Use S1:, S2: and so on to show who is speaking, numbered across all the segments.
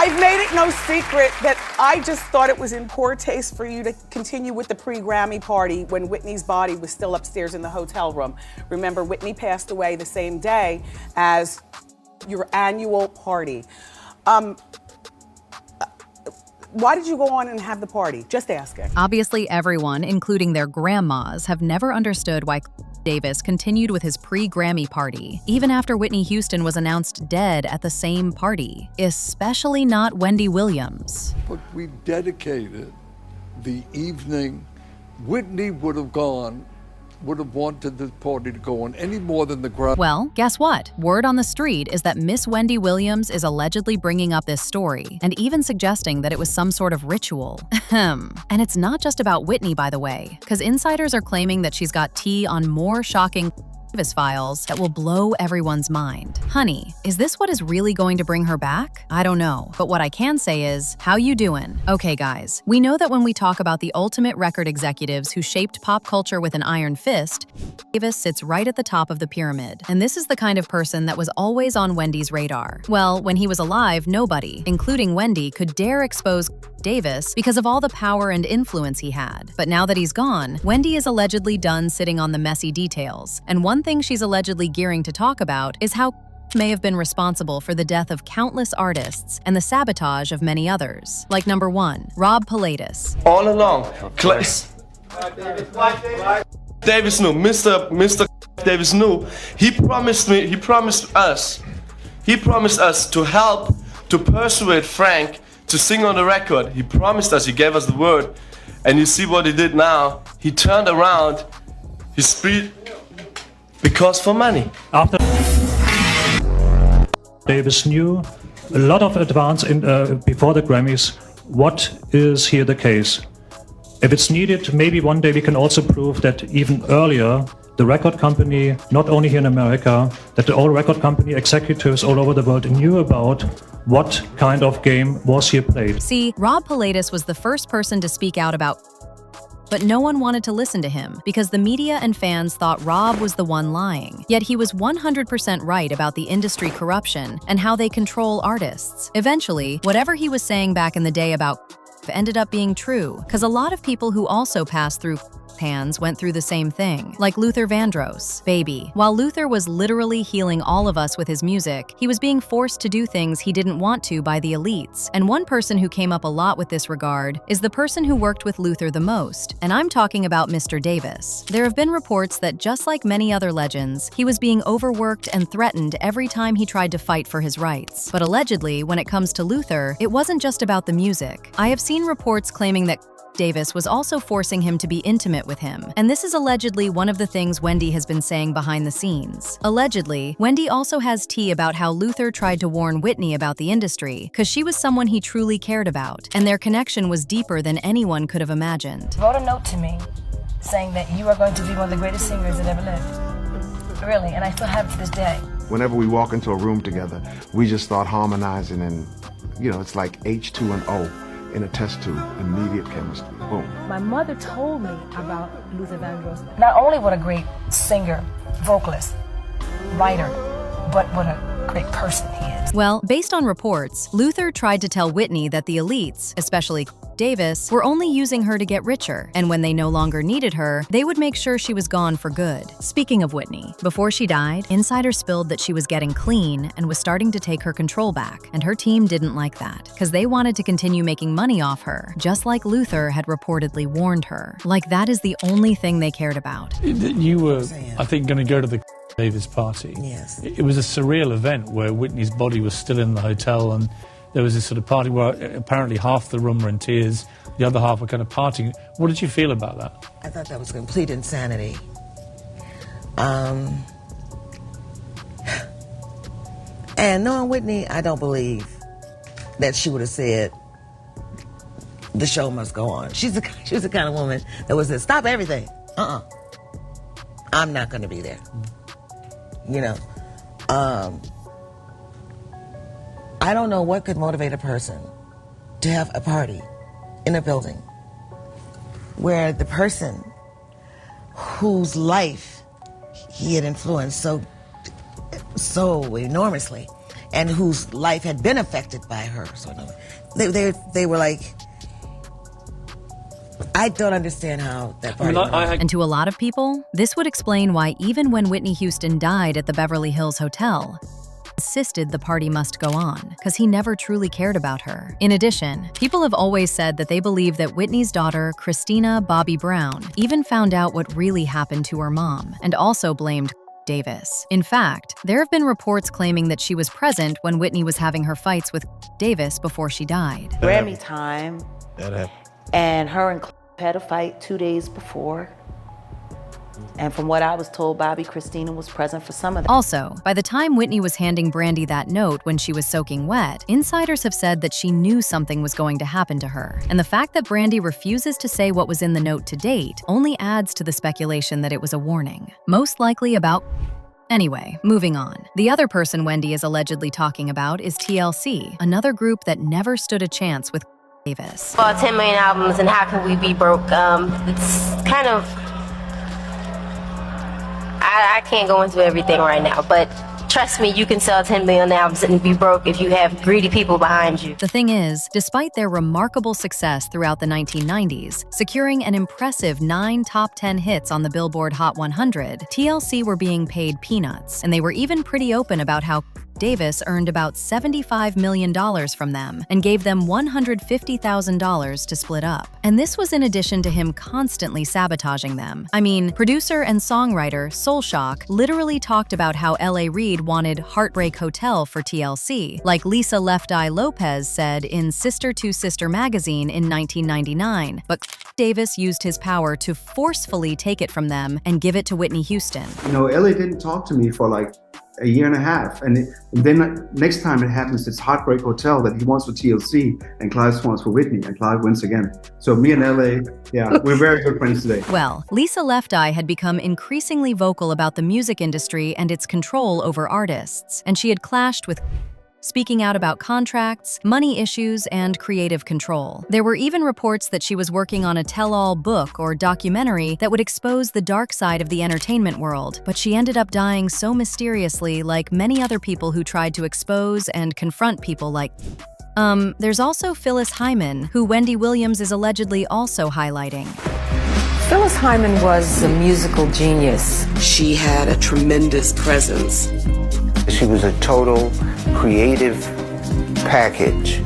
S1: I've made it no secret that I just thought it was in poor taste for you to continue with the pre-Grammy party when Whitney's body was still upstairs in the hotel room. Remember, Whitney passed away the same day as your annual party. Why did you go on and have the party? Just asking.
S2: Obviously, everyone, including their grandmas, have never understood why Davis continued with his pre-Grammy party, even after Whitney Houston was announced dead at the same party, especially not Wendy Williams.
S3: But we dedicated the evening. Whitney would have wanted this party to go on any more than the Grammy.
S2: Well, guess what? Word on the street is that Miss Wendy Williams is allegedly bringing up this story, and even suggesting that it was some sort of ritual. Ahem. And it's not just about Whitney, by the way, because insiders are claiming that she's got tea on more shocking Davis files that will blow everyone's mind. Honey, is this what is really going to bring her back? I don't know, but what I can say is, how you doing? Okay guys, we know that when we talk about the ultimate record executives who shaped pop culture with an iron fist, Davis sits right at the top of the pyramid, and this is the kind of person that was always on Wendy's radar. Well, when he was alive, nobody, including Wendy, could dare expose Davis because of all the power and influence he had. But now that he's gone, Wendy is allegedly done sitting on the messy details, and one thing she's allegedly gearing to talk about is how may have been responsible for the death of countless artists and the sabotage of many others. Like number 1, Rob Pilatus.
S4: All along, Davis knew, Mr. Davis knew. He promised us to help, to persuade Frank to sing on the record. He promised us, he gave us the word. And you see what he did now. He turned around, he speed, because for money.
S5: After Davis knew a lot of advance before the Grammys. What is here the case? If it's needed, maybe one day we can also prove that even earlier, the record company, not only here in America, that all record company executives all over the world knew about what kind of game was here played.
S2: See, Rob Pilatus was the first person to speak out about, but no one wanted to listen to him because the media and fans thought Rob was the one lying. Yet he was 100% right about the industry corruption and how they control artists. Eventually, whatever he was saying back in the day about ended up being true, because a lot of people who also passed through hands went through the same thing, like Luther Vandross. Baby. While Luther was literally healing all of us with his music, he was being forced to do things he didn't want to by the elites. And one person who came up a lot with this regard is the person who worked with Luther the most, and I'm talking about Mr. Davis. There have been reports that just like many other legends, he was being overworked and threatened every time he tried to fight for his rights. But allegedly, when it comes to Luther, it wasn't just about the music. I have seen reports claiming that Davis was also forcing him to be intimate with him, and this is allegedly one of the things Wendy has been saying behind the scenes. Allegedly, Wendy also has tea about how Luther tried to warn Whitney about the industry, because she was someone he truly cared about, and their connection was deeper than anyone could have imagined.
S6: Wrote a note to me saying that you are going to be one of the greatest singers that ever lived. Really, and I still have it to this day.
S7: Whenever we walk into a room together, we just start harmonizing, and it's like H2O. In a test tube, immediate chemistry, boom.
S6: My mother told me about Luther Vandross. Not only what a great singer, vocalist, writer, but what a great person he is.
S2: Well, based on reports, Luther tried to tell Whitney that the elites, especially Davis, were only using her to get richer, and when they no longer needed her, they would make sure she was gone for good. Speaking of Whitney, before she died, insiders spilled that she was getting clean and was starting to take her control back, and her team didn't like that, because they wanted to continue making money off her, just like Luther had reportedly warned her. Like that is the only thing they cared about.
S8: You were, I think, going to go to the Davis party.
S9: Yes.
S8: It was a surreal event where Whitney's body was still in the hotel, and there was this sort of party where apparently half the room were in tears, the other half were kind of partying. What did you feel about that?
S9: I thought that was complete insanity. And knowing Whitney, I don't believe that she would have said, the show must go on. She was the kind of woman that would say, stop everything. I'm not going to be there. I don't know what could motivate a person to have a party in a building where the person whose life he had influenced so enormously and whose life had been affected by her. So they were like, I don't understand how that party went.
S2: And to a lot of people, this would explain why even when Whitney Houston died at the Beverly Hills Hotel, insisted the party must go on, because he never truly cared about her. In addition, people have always said that they believe that Whitney's daughter, Christina Bobby Brown, even found out what really happened to her mom, and also blamed Davis. In fact, there have been reports claiming that she was present when Whitney was having her fights with Davis before she died.
S10: Grammy time, and her and Clive had a fight 2 days before. And from what I was told, Christina was present for some of that.
S2: Also, by the time Whitney was handing Brandy that note when she was soaking wet, insiders have said that she knew something was going to happen to her. And the fact that Brandy refuses to say what was in the note to date only adds to the speculation that it was a warning. Most likely about... Anyway, moving on. The other person Wendy is allegedly talking about is TLC, another group that never stood a chance with Davis.
S11: About 10 million albums, and how can we be broke? It's kind of... I can't go into everything right now, but trust me, you can sell 10 million albums and be broke if you have greedy people behind you.
S2: The thing is, despite their remarkable success throughout the 1990s, securing an impressive 9 top 10 hits on the Billboard Hot 100, TLC were being paid peanuts, and they were even pretty open about how Davis earned about $75 million from them and gave them $150,000 to split up. And this was in addition to him constantly sabotaging them. I mean, producer and songwriter Soul Shock literally talked about how L.A. Reid wanted Heartbreak Hotel for TLC, like Lisa Left Eye Lopez said in Sister to Sister magazine in 1999, but Davis used his power to forcefully take it from them and give it to Whitney Houston.
S12: You know, L.A. didn't talk to me for like a year and a half. And then next time it happens, it's Heartbreak Hotel that he wants for TLC and Clive wants for Whitney, and Clive wins again. So me and LA, yeah, we're very good friends today.
S2: Well, Lisa Left Eye had become increasingly vocal about the music industry and its control over artists, and she had clashed with speaking out about contracts, money issues, and creative control. There were even reports that she was working on a tell-all book or documentary that would expose the dark side of the entertainment world, but she ended up dying so mysteriously, like many other people who tried to expose and confront people like... There's also Phyllis Hyman, who Wendy Williams is allegedly also highlighting.
S6: Phyllis Hyman was a musical genius.
S13: She had a tremendous presence.
S14: She was a total creative package.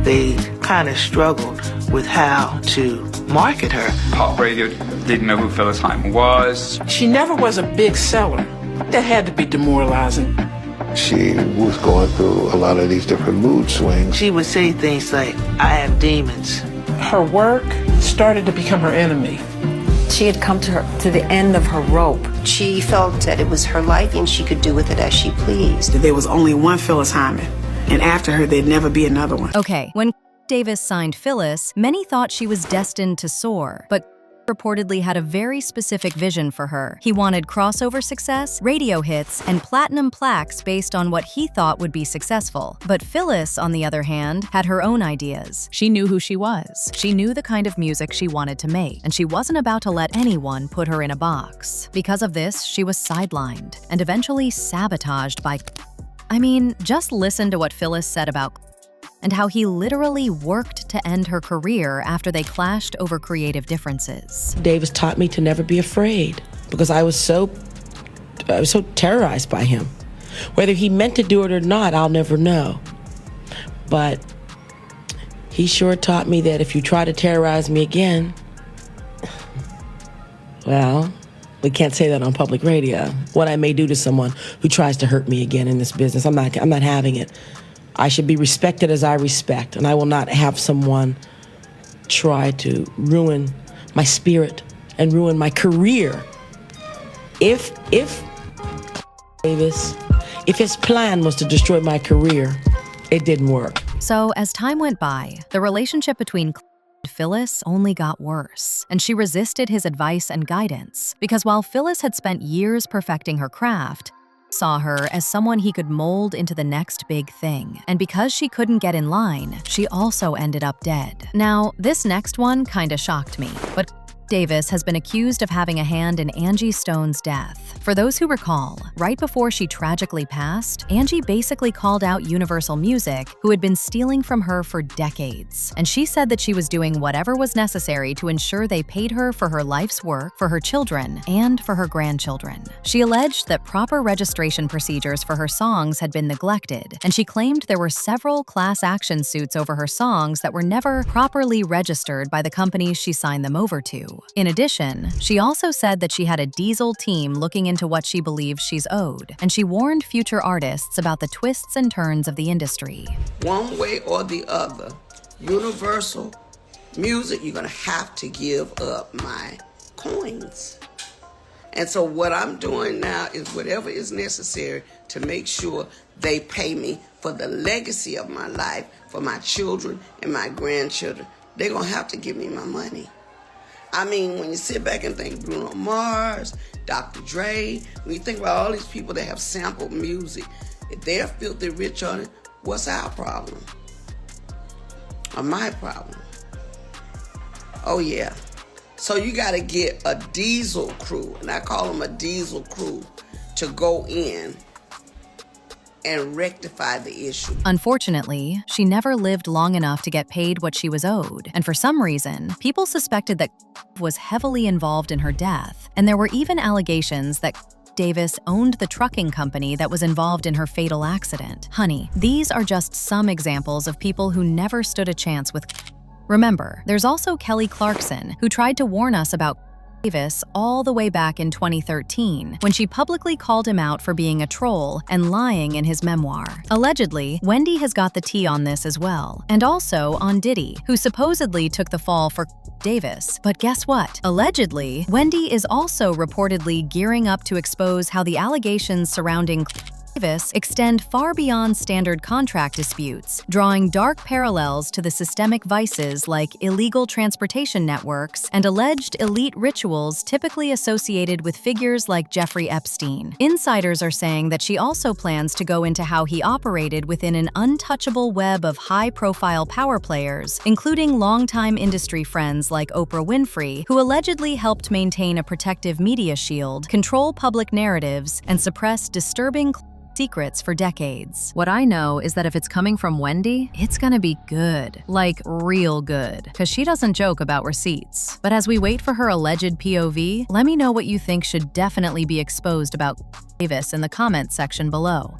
S13: They kind of struggled with how to market her.
S15: Pop radio didn't know who Phyllis Hyman was.
S13: She never was a big seller. That had to be demoralizing.
S14: She was going through a lot of these different mood swings.
S13: She would say things like, I have demons. Her work started to become her enemy.
S6: She had come to the end of her rope.
S16: She felt that it was her life and she could do with it as she pleased.
S13: There was only one Phyllis Hyman, and after her, there'd never be another one.
S2: Okay, when Davis signed Phyllis, many thought she was destined to soar, but reportedly had a very specific vision for her. He wanted crossover success, radio hits, and platinum plaques based on what he thought would be successful. But Phyllis, on the other hand, had her own ideas. She knew who she was. She knew the kind of music she wanted to make, and she wasn't about to let anyone put her in a box. Because of this, she was sidelined and eventually sabotaged by... I mean, just listen to what Phyllis said about and how he literally worked to end her career after they clashed over creative differences.
S17: Davis taught me to never be afraid because I was so terrorized by him. Whether he meant to do it or not, I'll never know. But he sure taught me that if you try to terrorize me again, well, we can't say that on public radio. What I may do to someone who tries to hurt me again in this business, I'm not having it. I should be respected as I respect, and I will not have someone try to ruin my spirit and ruin my career. If Davis, if his plan was to destroy my career, it didn't work.
S2: So as time went by, the relationship between Phyllis only got worse, and she resisted his advice and guidance, because while Phyllis had spent years perfecting her craft, saw her as someone he could mold into the next big thing. And because she couldn't get in line, she also ended up dead. Now, this next one kinda shocked me, but Davis has been accused of having a hand in Angie Stone's death. For those who recall, right before she tragically passed, Angie basically called out Universal Music, who had been stealing from her for decades. And she said that she was doing whatever was necessary to ensure they paid her for her life's work, for her children, and for her grandchildren. She alleged that proper registration procedures for her songs had been neglected, and she claimed there were several class action suits over her songs that were never properly registered by the companies she signed them over to. In addition, she also said that she had a diesel team looking into what she believes she's owed, and she warned future artists about the twists and turns of the industry.
S18: One way or the other, Universal Music, you're gonna have to give up my coins. And so what I'm doing now is whatever is necessary to make sure they pay me for the legacy of my life, for my children and my grandchildren. They're gonna have to give me my money. I mean, when you sit back and think Bruno Mars, Dr. Dre, when you think about all these people that have sampled music, if they're filthy rich on it, what's our problem? Or my problem? Oh yeah. So you gotta get a diesel crew, and I call them a diesel crew, to go in and rectify the issue.
S2: Unfortunately, she never lived long enough to get paid what she was owed, and for some reason, people suspected that was heavily involved in her death, and there were even allegations that Davis owned the trucking company that was involved in her fatal accident. Honey, these are just some examples of people who never stood a chance with. Remember, there's also Kelly Clarkson, who tried to warn us about Davis all the way back in 2013, when she publicly called him out for being a troll and lying in his memoir. Allegedly, Wendy has got the tea on this as well, and also on Diddy, who supposedly took the fall for Davis. But guess what? Allegedly, Wendy is also reportedly gearing up to expose how the allegations surrounding Davis extend far beyond standard contract disputes, drawing dark parallels to the systemic vices like illegal transportation networks and alleged elite rituals typically associated with figures like Jeffrey Epstein. Insiders are saying that she also plans to go into how he operated within an untouchable web of high-profile power players, including longtime industry friends like Oprah Winfrey, who allegedly helped maintain a protective media shield, control public narratives, and suppress disturbing secrets for decades. What I know is that if it's coming from Wendy, it's gonna be good. Like, real good. Because she doesn't joke about receipts. But as we wait for her alleged POV, let me know what you think should definitely be exposed about Davis in the comments section below.